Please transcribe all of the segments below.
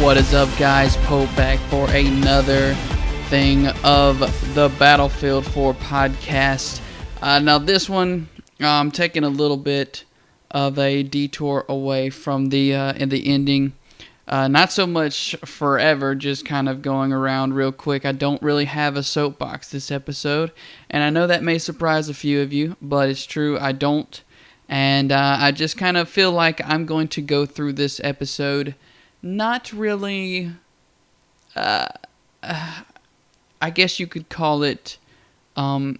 What is up, guys? Pope back for another thing of the Battlefield 4 podcast. Now this one, I'm taking a little bit of a detour away from the ending. Not so much forever, just kind of going around real quick. I don't really have a soapbox this episode, and I know that may surprise a few of you, but it's true, I don't. And I just kind of feel like I'm going to go through this episode not really, I guess you could call it on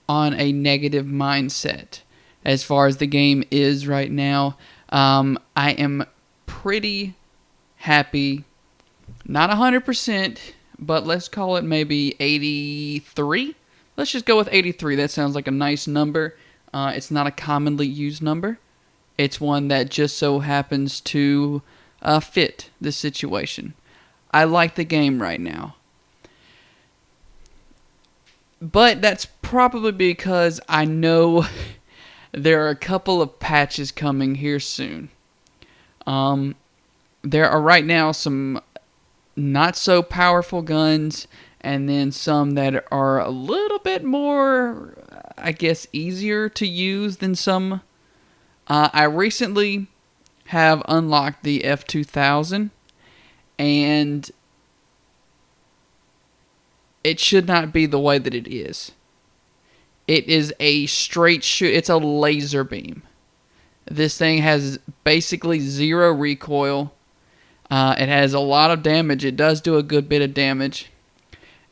a negative mindset as far as the game is right now. I am pretty happy, not 100%, but let's call it maybe 83. Let's just go with 83. That sounds like a nice number. It's not a commonly used number. It's one that just so happens to fit this situation. I like the game right now. But that's probably because I know there are a couple of patches coming here soon. There are right now some not so powerful guns, and then some that are a little bit more, I guess, easier to use than some. I recently have unlocked the F2000, and it should not be the way that it is. It is a straight shoot. It's a laser beam. This thing has basically zero recoil. It has a lot of damage. It does do a good bit of damage.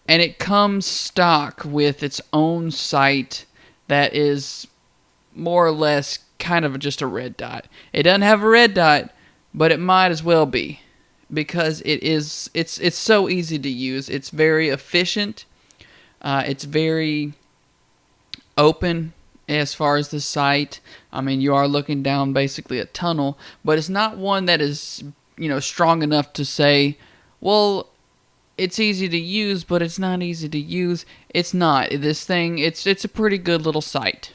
And it comes stock with its own sight that is more or less kind of just a red dot. It doesn't have a red dot, but it might as well be, because it's so easy to use. It's very efficient. It's very open as far as the sight. I mean, you are looking down basically a tunnel, but it's not one that is, strong enough to say, well, it's easy to use, but it's not easy to use. It's not. This thing, it's a pretty good little sight.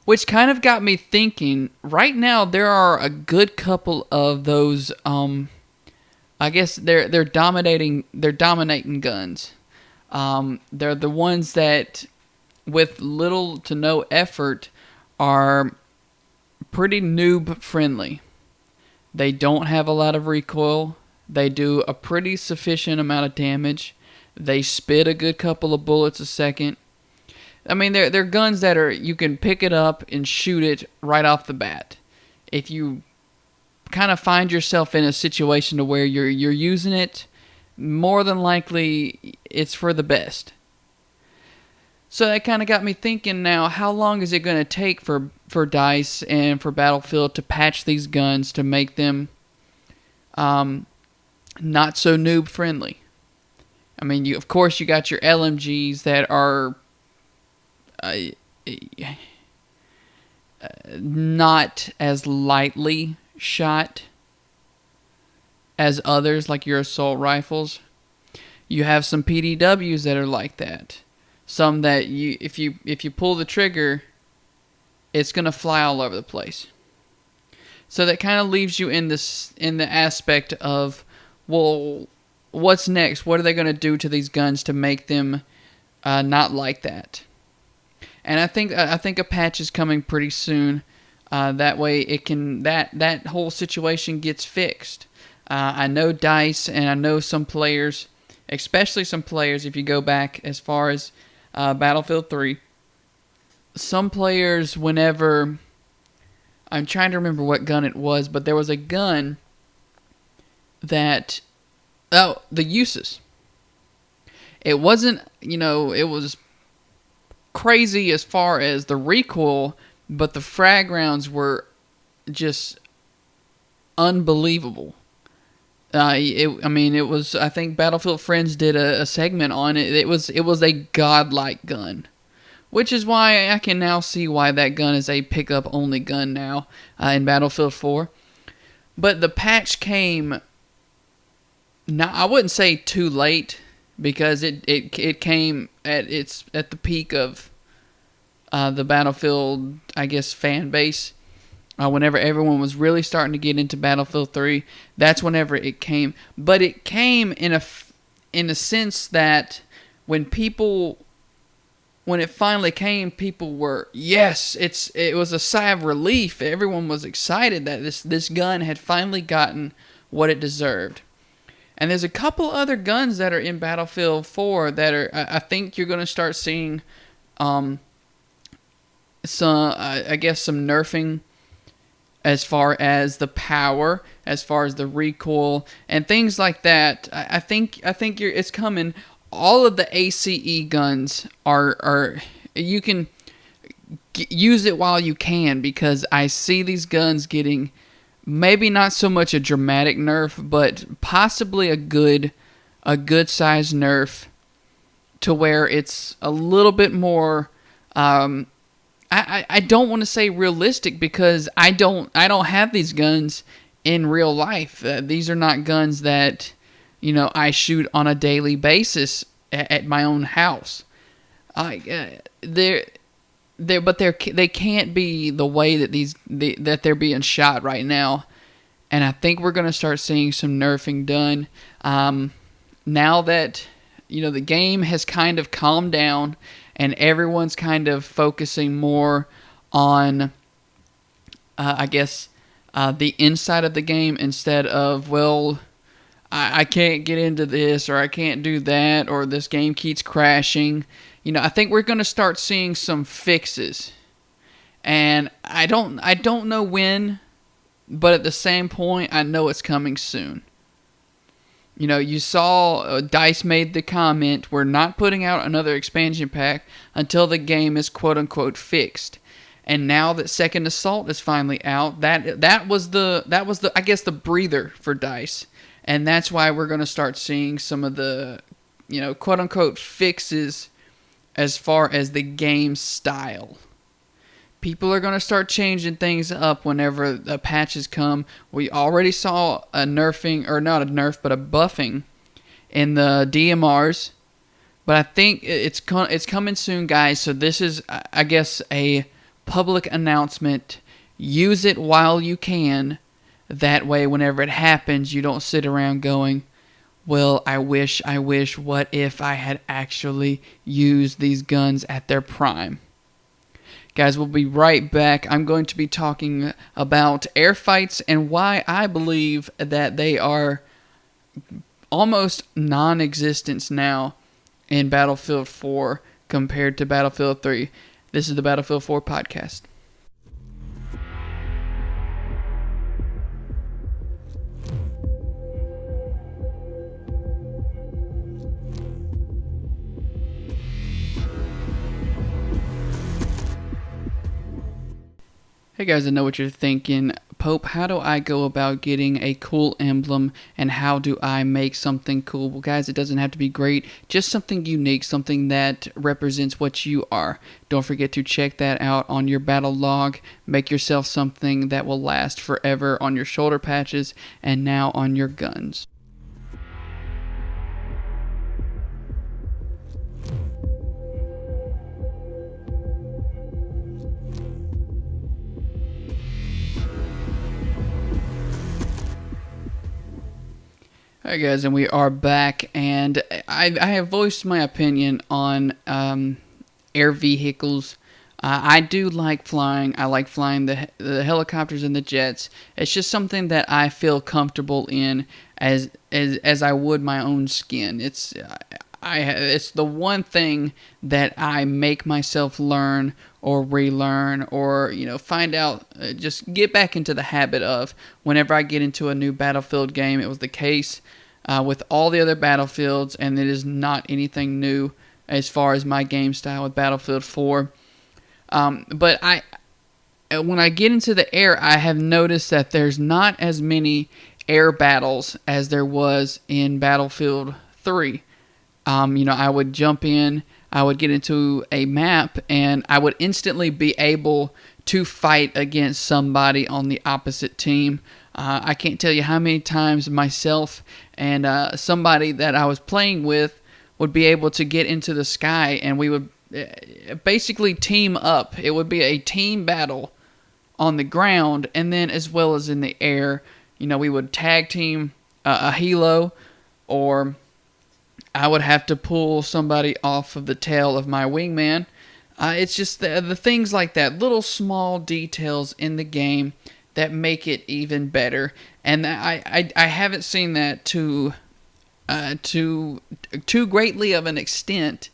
Which kind of got me thinking, right now there are a good couple of those, I guess they're dominating guns. They're the ones that, with little to no effort, are pretty noob friendly. They don't have a lot of recoil. They do a pretty sufficient amount of damage. They spit a good couple of bullets a second. I mean, they're guns that you can pick it up and shoot it right off the bat. If you kind of find yourself in a situation to where you're using it, more than likely it's for the best. So that kind of got me thinking now, how long is it going to take for DICE and for Battlefield to patch these guns to make them not so noob friendly? I mean, of course you got your LMGs that are not as lightly shot as others, like your assault rifles. You have some PDWs that are like that. Some that if you pull the trigger, it's gonna fly all over the place. So that kind of leaves you in the aspect of, well, what's next? What are they gonna do to these guns to make them not like that? And I think a patch is coming pretty soon. That way it can that whole situation gets fixed. I know DICE and I know some players, especially some players, if you go back as far as Battlefield 3, some players, whenever, I'm trying to remember what gun it was, but there was a gun that, the uses. It wasn't, it was crazy as far as the recoil, but the frag rounds were just unbelievable. It was, I think Battlefield Friends did a segment on it. It was a godlike gun, which is why I can now see why that gun is a pickup only gun now in Battlefield 4. But the patch came, I wouldn't say too late, because it came at the peak of the Battlefield, I guess, fan base. whenever everyone was really starting to get into Battlefield 3, that's whenever it came. But it came in a sense that when it finally came, people were, yes, it was a sigh of relief. Everyone was excited that this gun had finally gotten what it deserved. And there's a couple other guns that are in Battlefield 4 that are, I think you're going to start seeing some nerfing as far as the power, as far as the recoil, and things like that. I think it's coming. All of the ACE guns are you can use it while you can, because I see these guns getting maybe not so much a dramatic nerf, but possibly a good size nerf to where it's a little bit more. I don't want to say realistic, because I don't have these guns in real life. These are not guns that I shoot on a daily basis at my own house. They can't be the way that that they're being shot right now, and I think we're going to start seeing some nerfing done now that the game has kind of calmed down and everyone's kind of focusing more on the inside of the game, instead of, well, I can't get into this, or I can't do that, or this game keeps crashing. I think we're going to start seeing some fixes, and I don't know when, but at the same point, I know it's coming soon. You saw DICE made the comment, we're not putting out another expansion pack until the game is quote-unquote fixed. And now that Second Assault is finally out, that was the I guess the breather for DICE. And that's why we're going to start seeing some of the quote-unquote fixes as far as the game style. People are going to start changing things up whenever the patches come. We already saw a nerfing, or not a nerf, but a buffing in the DMRs. But I think it's coming soon, guys. So this is, I guess, a public announcement. Use it while you can. That way, whenever it happens, you don't sit around going, well, I wish, what if I had actually used these guns at their prime? Guys, we'll be right back. I'm going to be talking about air fights and why I believe that they are almost non-existent now in Battlefield 4 compared to Battlefield 3. This is the Battlefield 4 podcast. Hey guys, I know what you're thinking. Pope, how do I go about getting a cool emblem, and how do I make something cool? Well, guys, it doesn't have to be great, just something unique, something that represents what you are. Don't forget to check that out on your battle log. Make yourself something that will last forever on your shoulder patches and now on your guns. Alright guys, and we are back, and I have voiced my opinion on air vehicles. I do like flying. I like flying the helicopters and the jets. It's just something that I feel comfortable in as I would my own skin. It's the one thing that I make myself learn or relearn, or find out, just get back into the habit of whenever I get into a new Battlefield game. It was the case with all the other Battlefields, and it is not anything new as far as my game style with Battlefield 4. But when I get into the air, I have noticed that there's not as many air battles as there was in Battlefield 3. I would jump in, I would get into a map, and I would instantly be able to fight against somebody on the opposite team. I can't tell you how many times myself and somebody that I was playing with would be able to get into the sky, and we would basically team up. It would be a team battle on the ground, and then as well as in the air. We would tag team a helo, or I would have to pull somebody off of the tail of my wingman. It's just the things like that, little small details in the game that make it even better. And I haven't seen that to too greatly of an extent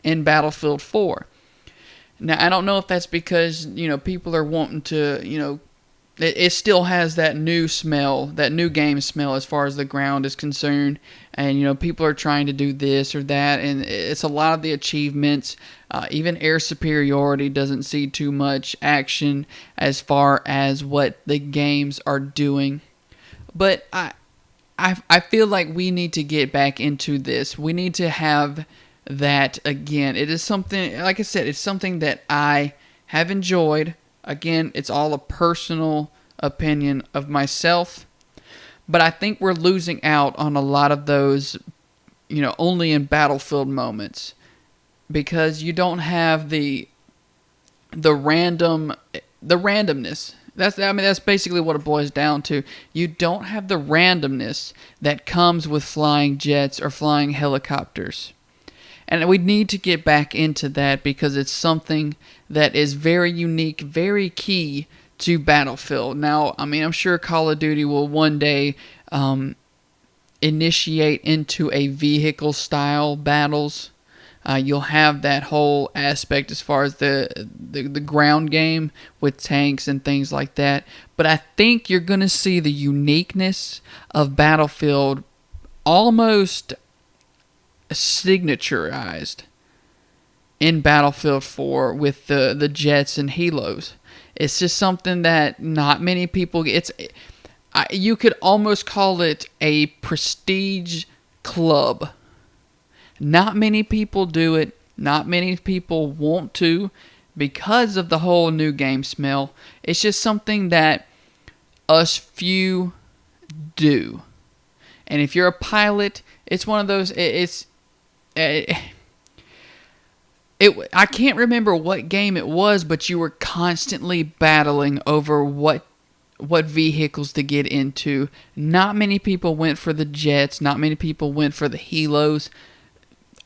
in Battlefield 4. Now, I don't know if that's because, people are wanting to, it still has that new smell, that new game smell as far as the ground is concerned. And, people are trying to do this or that. And it's a lot of the achievements. Even air superiority doesn't see too much action as far as what the games are doing. But I feel like we need to get back into this. We need to have that again. It is something, like I said, it's something that I have enjoyed. Again, it's all a personal opinion of myself. But I think we're losing out on a lot of those, only in Battlefield moments. Because you don't have the randomness. That's basically what it boils down to. You don't have the randomness that comes with flying jets or flying helicopters. And we need to get back into that because it's something that is very unique, very key to Battlefield. Now, I'm sure Call of Duty will one day initiate into a vehicle-style battles. You'll have that whole aspect as far as the ground game with tanks and things like that. But I think you're going to see the uniqueness of Battlefield almost signaturized in Battlefield 4 with the jets and helos. It's just something that not many people get. You could almost call it a prestige club. Not many people do it. Not many people want to because of the whole new game smell. It's just something that us few do. And if you're a pilot, it's one of those. I can't remember what game it was, but you were constantly battling over what vehicles to get into. Not many people went for the jets. Not many people went for the helos.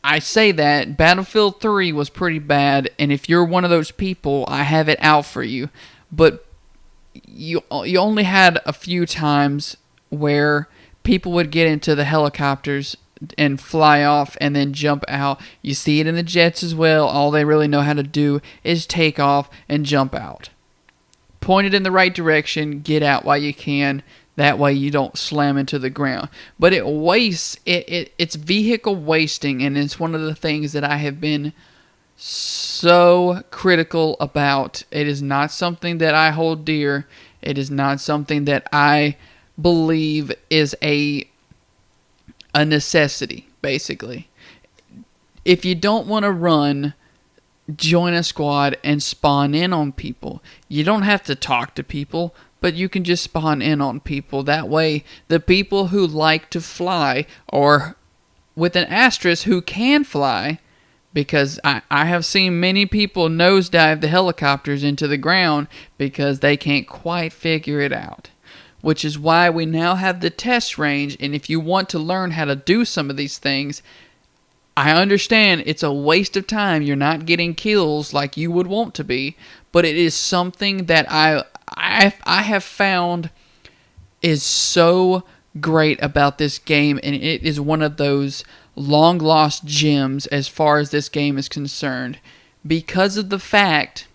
I say that Battlefield 3 was pretty bad, and if you're one of those people, I have it out for you. But you only had a few times where people would get into the helicopters and fly off and then jump out. You see it in the jets as well. All they really know how to do is take off and jump out. Point it in the right direction, get out while you can. That way you don't slam into the ground. But it wastes, it's vehicle wasting, and it's one of the things that I have been so critical about. It is not something that I hold dear. It is not something that I believe is a necessity, basically. If you don't want to run, join a squad and spawn in on people. You don't have to talk to people, but you can just spawn in on people. That way, the people who like to fly, or with an asterisk, who can fly, because I have seen many people nosedive the helicopters into the ground because they can't quite figure it out. Which is why we now have the test range, and if you want to learn how to do some of these things, I understand it's a waste of time. You're not getting kills like you would want to be, but it is something that I have found is so great about this game, and it is one of those long lost gems as far as this game is concerned, because of the fact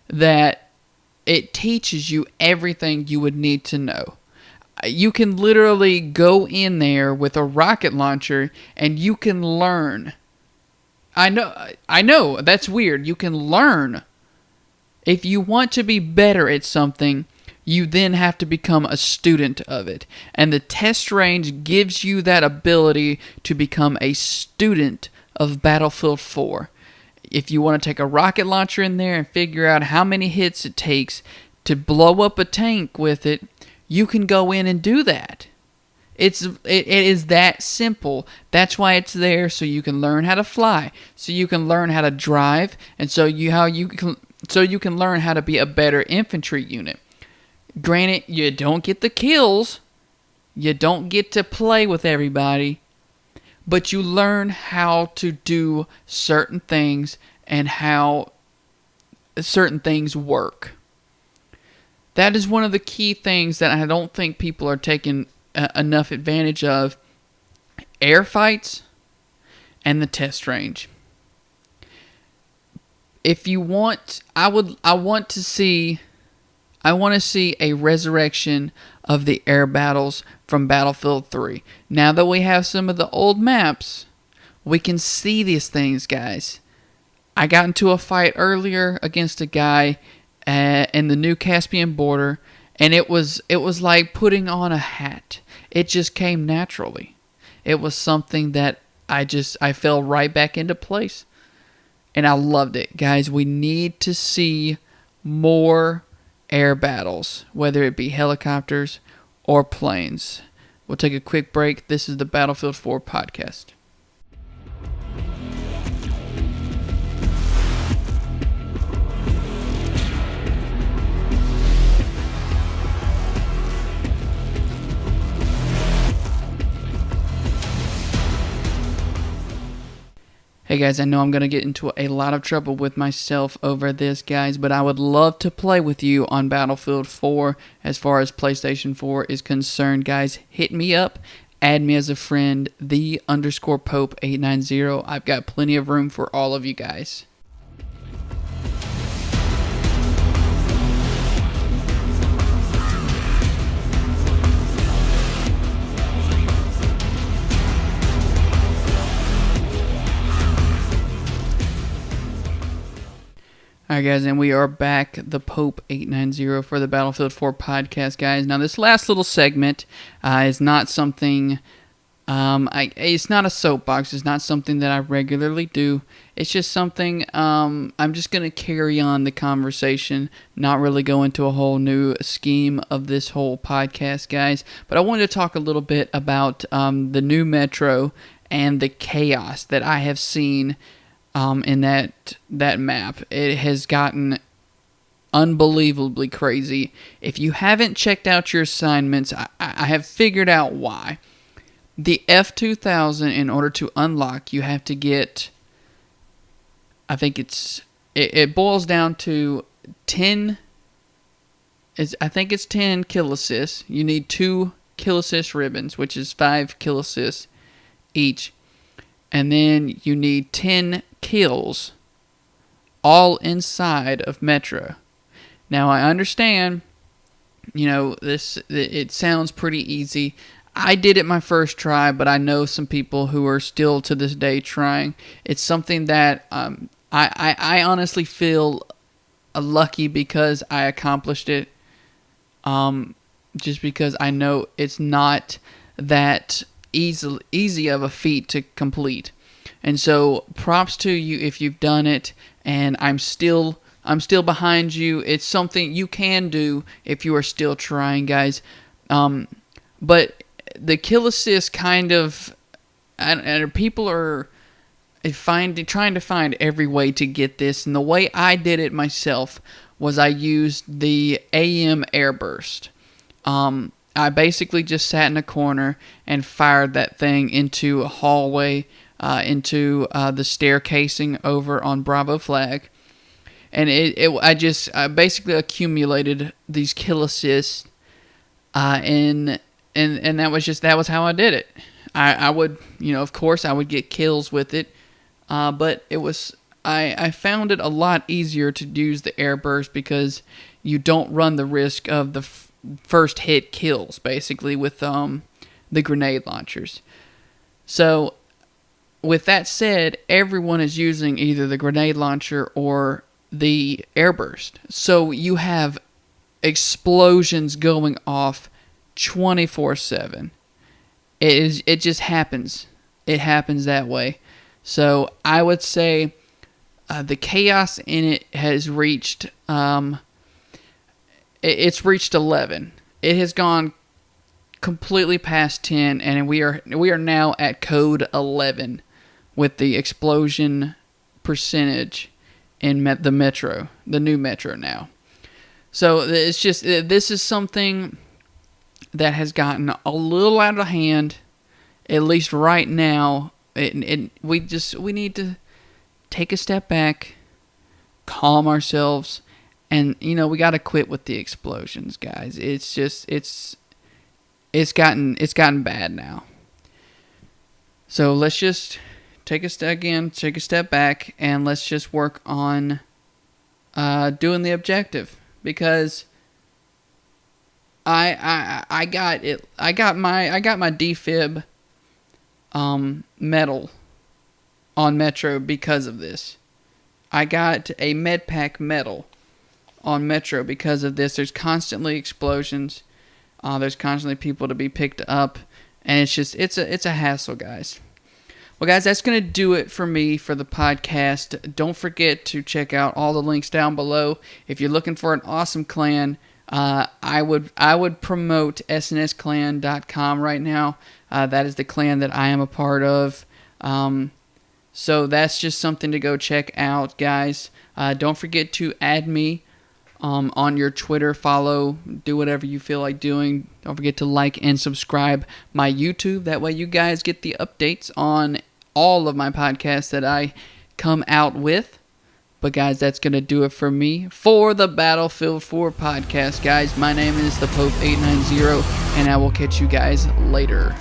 that it teaches you everything you would need to know. You can literally go in there with a rocket launcher and you can learn. I know, that's weird. You can learn. If you want to be better at something, you then have to become a student of it. And the test range gives you that ability to become a student of Battlefield 4. If you want to take a rocket launcher in there and figure out how many hits it takes to blow up a tank with it, you can go in and do that. It is that simple. That's why it's there, so you can learn how to fly, so you can learn how to drive, and so so you can learn how to be a better infantry unit. Granted, you don't get the kills, you don't get to play with everybody, but you learn how to do certain things and how certain things work. That is one of the key things that I don't think people are taking enough advantage of. Air fights and the test range. If you want, I want to see a resurrection of the air battles from Battlefield 3. Now that we have some of the old maps, we can see these things, guys. I got into a fight earlier against a guy in the new Caspian border, and it was like putting on a hat. It just came naturally. It was something that I fell right back into place. And I loved it. Guys, we need to see more air battles, whether it be helicopters or planes. We'll take a quick break. This is the Battlefield 4 podcast. Hey guys, I know I'm going to get into a lot of trouble with myself over this, guys, but I would love to play with you on Battlefield 4 as far as PlayStation 4 is concerned, guys. Hit me up, add me as a friend, _Pope890. I've got plenty of room for all of you guys. Alright guys, and we are back, the Pope890 for the Battlefield 4 podcast, guys. Now this last little segment is not something, it's not a soapbox, it's not something that I regularly do. It's just something, I'm just going to carry on the conversation, not really go into a whole new scheme of this whole podcast, guys. But I wanted to talk a little bit about the new Metro and the chaos that I have seen in that map. It has gotten unbelievably crazy. If you haven't checked out your assignments, I have figured out why. The F2000, in order to unlock, you have to get, I think it boils down to 10, I think it's 10 kill assists. You need 2 kill assist ribbons, which is 5 kill assists each. And then you need 10 kills all inside of Metro. Now I understand, it sounds pretty easy. I did it my first try, but I know some people who are still to this day trying. It's something that I honestly feel lucky because I accomplished it. Just because I know it's not that easy of a feat to complete. And so props to you if you've done it, and I'm still behind you. It's something you can do if you are still trying, guys. But the kill assist kind of, and people are trying to find every way to get this. And the way I did it myself was I used the AM airburst. I basically just sat in a corner and fired that thing into a hallway, into the staircasing over on Bravo Flag, and I basically accumulated these kill assists, and that was how I did it. I would, of course I would get kills with it, but I found it a lot easier to use the airburst because you don't run the risk of the first hit kills, basically, with the grenade launchers. So with that said, everyone is using either the grenade launcher or the airburst. So you have explosions going off 24/7. It just happens. It happens that way. So I would say the chaos in it has reached it's reached 11. It has gone completely past 10, and we are now at code 11 with the explosion percentage in the Metro, the new Metro now. So it's just, this is something that has gotten a little out of hand, at least right now. We need to take a step back, calm ourselves, and we got to quit with the explosions, guys. It's just it's gotten bad now. So let's just take a step back, and let's just work on doing the objective, because I got my defib medal on Metro because of this. I got a MedPack medal on Metro because of this. There's constantly explosions. There's constantly people to be picked up, and it's a hassle, guys. Well, guys, that's going to do it for me for the podcast. Don't forget to check out all the links down below. If you're looking for an awesome clan, I would promote snsclan.com right now. That is the clan that I am a part of. So that's just something to go check out, guys. Don't forget to add me on your Twitter, follow, do whatever you feel like doing. Don't forget to like and subscribe my YouTube. That way you guys get the updates on all of my podcasts that I come out with. But guys, that's going to do it for me for the Battlefield 4 podcast, guys. My name is the Pope 890, and I will catch you guys later.